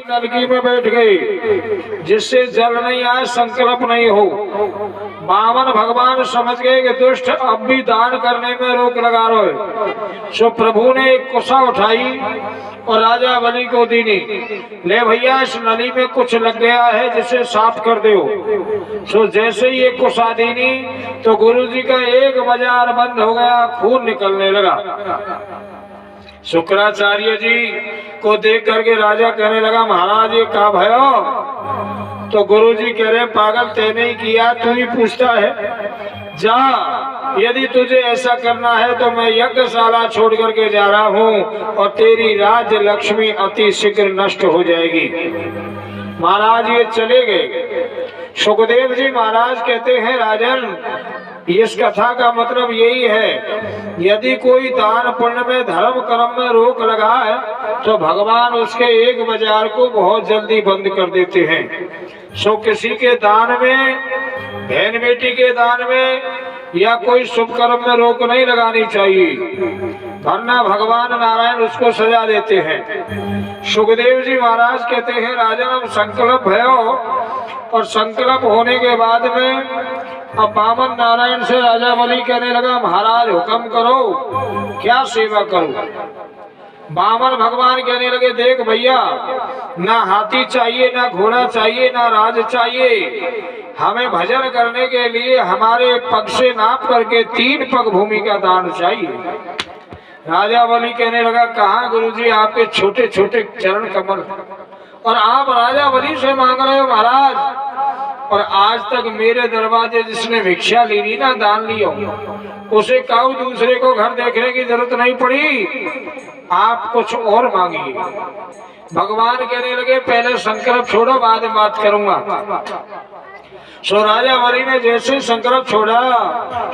नलकी में बैठ गई, जिससे जल नहीं आए, संकल्प नहीं हो। बामन भगवान समझ गए कि दुष्ट अब भी दान करने में रोक लगा रहे। सो प्रभु ने एक कुशा उठाई और राजा बलि को दीनी, ले भैया इस नली में कुछ लग गया है, जिसे साफ कर दो। सो जैसे ही ये कुशा दीनी तो गुरु जी का एक बाजार बंद हो गया, खून निकलने लगा। शुक्राचार्य जी को देख करके राजा कहने लगा, महाराज ये क्या भयो? तो गुरु जी कह रहे, पागल तेने ही किया, तू ही पूछता है। जा, यदि तुझे ऐसा करना है तो मैं यज्ञशाला छोड़ करके जा रहा हूँ और तेरी राज्य लक्ष्मी अति शीघ्र नष्ट हो जाएगी। महाराज ये चले गए। सुखदेव जी महाराज कहते हैं, राजन इस कथा का मतलब यही है, यदि कोई दान पुण्य में धर्म कर्म में रोक लगाए तो भगवान उसके एक बाजार को बहुत जल्दी बंद कर देते हैं। सो किसी के दान में, बहन बेटी के दान में या कोई शुभ कर्म में रोक नहीं लगानी चाहिए, वरना भगवान नारायण उसको सजा देते हैं। सुखदेव जी महाराज कहते हैं, राजन अब संकल्प है और संकल्प होने के बाद में अब बामन नारायण से राजा बलि कहने लगा, महाराज हुक्म करो, क्या सेवा करूं? बामन भगवान कहने लगे, देख भैया, ना हाथी चाहिए, ना घोड़ा चाहिए, ना राज चाहिए, हमें भजन करने के लिए हमारे पग से नाप करके 3 पग भूमि का दान चाहिए। राजा बलि कहने लगा, कहाँ गुरुजी आपके छोटे छोटे चरण कमल, और आप राजा बलि से मांग रहे हो महाराज? और आज तक मेरे दरवाजे जिसने भिक्षा ली नहीं ना, दान लियो, उसे काऊ दूसरे को घर देखने की जरूरत नहीं पड़ी, आप कुछ और मांगिए। भगवान कहने लगे, पहले संकल्प छोड़ो, बाद में बात करूंगा। सो राजा बलि ने जैसे संकल्प छोड़ा,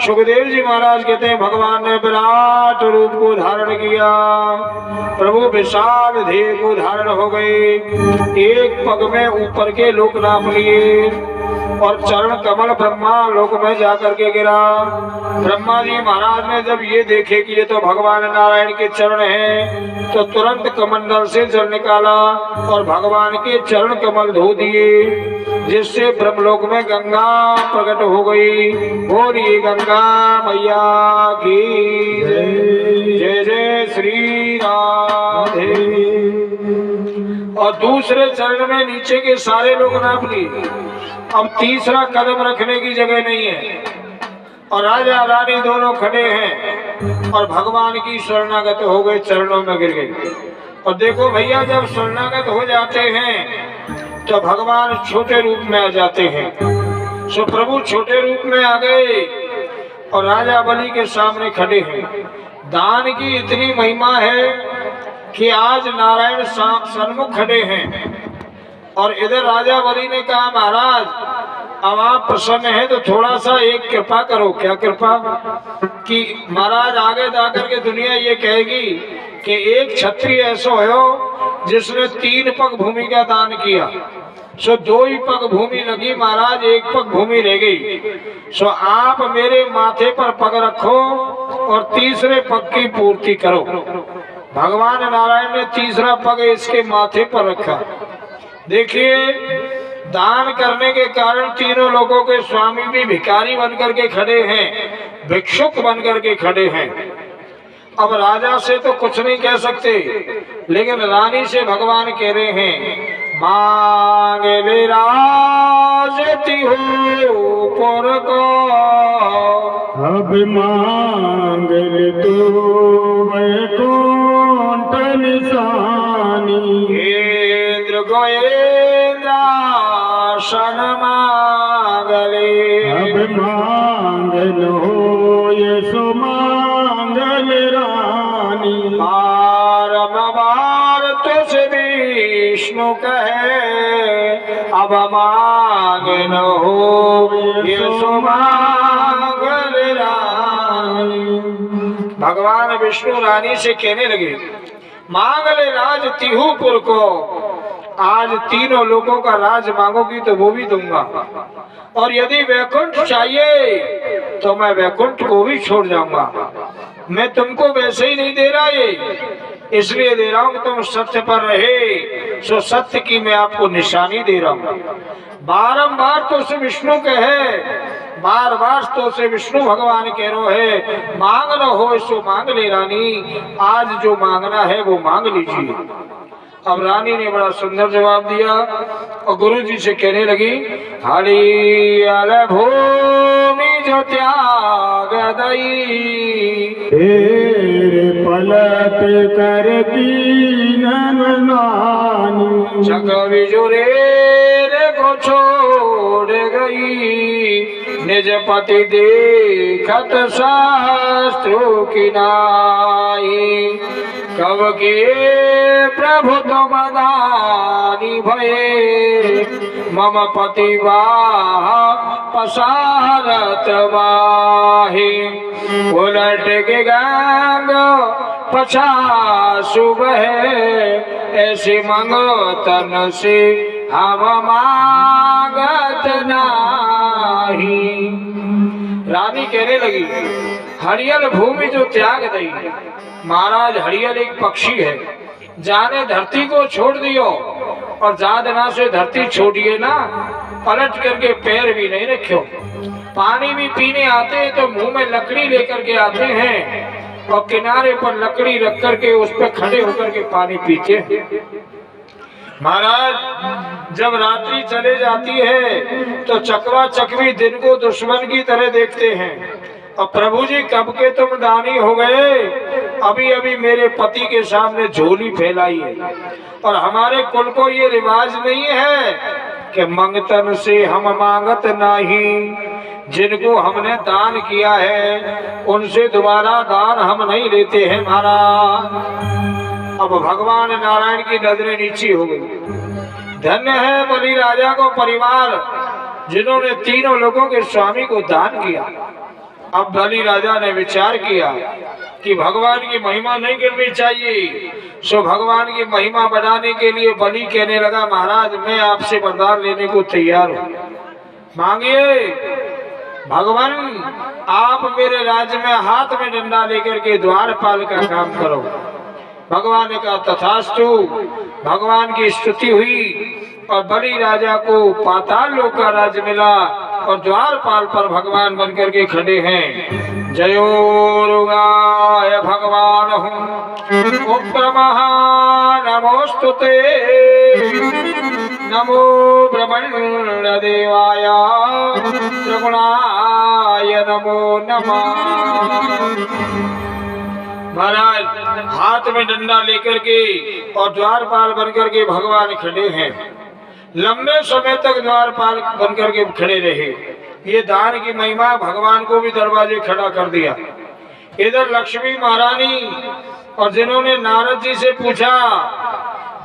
सुखदेव जी महाराज कहते हैं, भगवान ने विराट रूप को धारण किया, प्रभु विशाल देह को धारण हो गए, एक पग में ऊपर के लोक नाप लिए और चरण कमल ब्रह्मा लोक में जाकर के गिरा। ब्रह्मा जी महाराज ने जब ये देखे कि ये तो भगवान नारायण के चरण हैं, तो तुरंत कमंडल से जल निकाला और भगवान के चरण कमल धो दिए, जिससे ब्रह्मलोक में गंगा प्रकट हो गई। बोलिए गंगा मैया की जय, जय जय श्री राधे। और दूसरे चरण में नीचे के सारे लोग नाप लिए। अब तीसरा कदम रखने की जगह नहीं है और राजा रानी दोनों खड़े हैं और भगवान की शरणागत हो गए, चरणों में गिर गए। और देखो भैया, जब शरणागत हो जाते हैं तो भगवान छोटे रूप में आ जाते हैं। सो प्रभु छोटे रूप में आ गए और राजा बलि के सामने खड़े हैं। दान की इतनी महिमा है कि आज नारायण सन्मुख खड़े हैं और इधर राजा बलि ने कहा, महाराज अब आप प्रसन्न हैं तो थोड़ा सा एक कृपा करो। क्या कृपा? कि महाराज आगे जाकर के दुनिया ये कहेगी कि एक क्षत्रिय ऐसा हो जिसने 3 पग भूमि का दान किया। सो 2 ही पग भूमि लगी महाराज, 1 पग भूमि रह गई। सो आप मेरे माथे पर पग रखो और तीसरे पग की पूर्ति करो। भगवान नारायण ने तीसरा पग इसके माथे पर रखा। देखिए, दान करने के कारण तीनों लोगों के स्वामी भी भिखारी बनकर के खड़े हैं, भिक्षुक बनकर के खड़े हैं। अब राजा से तो कुछ नहीं कह सकते, लेकिन रानी से भगवान कह रहे हैं, मांग ले राजती हो पर को, अब मांग ले तो वैकुंठ निशानी, इंद्र गोएंद्रासन मांग ले, अब मांग लो यशो मांगल रानी, बारम बार तुझ विष्णु कहे, अब मांग लो यशो मांगल रानी। भगवान विष्णु रानी से कहने लगे, मांग ले राज तिहुपुर को, आज तीनों लोगों का राज मांगोगी तो वो भी दूंगा, और यदि वैकुंठ चाहिए तो मैं वैकुंठ को भी छोड़ जाऊंगा। मैं तुमको वैसे ही नहीं दे रहा, ये इसलिए दे रहा हूं कि तुम सत्य पर रहे। सो सत्य की मैं आपको निशानी दे रहा हूं। बारंबार तो से विष्णु कहे, बार बार तो से विष्णु भगवान कह रो है मांग न हो सो मांग ले रानी, आज जो मांगना है वो मांग लीजिए। अब रानी ने बड़ा सुंदर जवाब दिया और गुरु जी से कहने लगी, हरियल भूमि जो त्याग दई, तेरे पलट कर कीनन नानी, जग विजुरे को छोड़ गई, निज पति देखत शास्त्रों की नाई, कब के प्रभु तुम दानी भये, मम पति पसारत बाहे, उलट के गंग पछासु बहे, ऐसे मंगतन से हम मांगत नाही। रानी कहने लगी, हरियल भूमि जो त्याग दई। महाराज हरियल एक पक्षी है, जाने धरती को छोड़ दियो और जादना से धरती छोड़िए ना, पलट करके पैर भी नहीं रखियो। पानी भी पीने आते हैं तो मुंह में लकड़ी लेकर के आते हैं और किनारे पर लकड़ी रख करके उस पर खड़े होकर के पानी पीते हैं। महाराज जब रात्रि चले जाती है तो चकवा चकवी दिन को दुश्मन की तरह देखते हैं। और प्रभु जी कब के तुम दानी हो गए, अभी अभी मेरे पति के सामने झोली फैलाई है। और हमारे कुल को ये रिवाज नहीं है कि मंगतन से हम मांगत नहीं, जिनको हमने दान किया है उनसे दोबारा दान हम नहीं लेते हैं महाराज। अब भगवान नारायण की नजरें नीची हो गई। धन्य है बलि राजा को परिवार जिन्होंने तीनों लोगों के स्वामी को दान किया। अब बलि राजा ने विचार किया कि भगवान की महिमा नहीं गिरनी चाहिए। सो भगवान की महिमा बढ़ाने के लिए बलि कहने लगा, महाराज मैं आपसे वरदान लेने को तैयार हूँ, मांगिए। भगवान आप मेरे राज्य में हाथ में डंडा लेकर के द्वारपाल का काम करो। भगवान ने कहा तथास्तु। भगवान की स्तुति हुई और बलि राजा को पाताल लोक का राज्य मिला और द्वारपाल पर भगवान बनकर के खड़े हैं। जयो रुगाय भगवान हूँ उग्रमहा नमोस्तुते, नमो ब्रह्मण्ड देवाय त्रिगुणाय नमो नमः। महाराज हाथ में डंडा लेकर के और द्वारपाल बनकर के भगवान खड़े हैं। लंबे समय तक द्वारपाल बनकर के खड़े रहे। ये दान की महिमा भगवान को भी दरवाजे खड़ा कर दिया। इधर लक्ष्मी महारानी और जिन्होंने नारद जी से पूछा,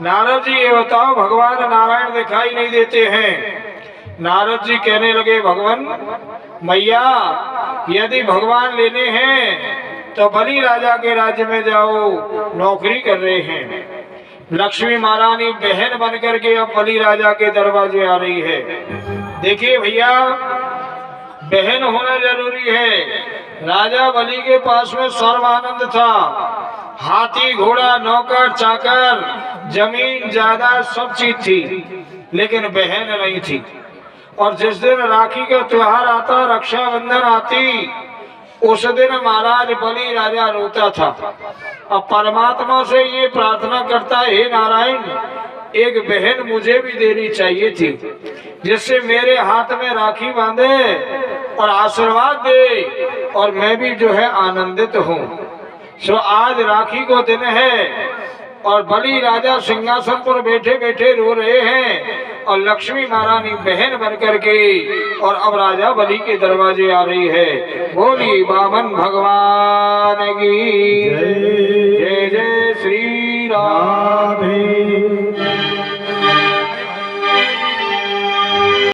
नारद जी ये बताओ भगवान नारायण दिखाई नहीं देते हैं। नारद जी कहने लगे, भगवान मैया यदि भगवान लेने हैं तो बलि राजा के राज्य में जाओ, नौकरी कर रहे हैं। लक्ष्मी महारानी बहन बनकर के अब बलि राजा के दरवाजे आ रही है। देखिए भैया बहन होना जरूरी है। राजा बलि के पास में सर्वानंद था, हाथी घोड़ा नौकर चाकर जमीन जायदाद सब चीज थी, लेकिन बहन नहीं थी। और जिस दिन राखी का त्योहार आता, रक्षाबंधन आती, उस दिन महाराज बलि राजा रोता था। अब परमात्मा से ये प्रार्थना करता है, हे नारायण एक बहन मुझे भी देनी चाहिए थी, जिससे मेरे हाथ में राखी बांधे और आशीर्वाद दे और मैं भी जो है आनंदित हूँ। सो आज राखी को दिन है और बलि राजा सिंहासन पर बैठे बैठे रो रहे हैं और लक्ष्मी महारानी बहन बनकर के और अब राजा बलि के दरवाजे आ रही है। बोली बामन भगवान की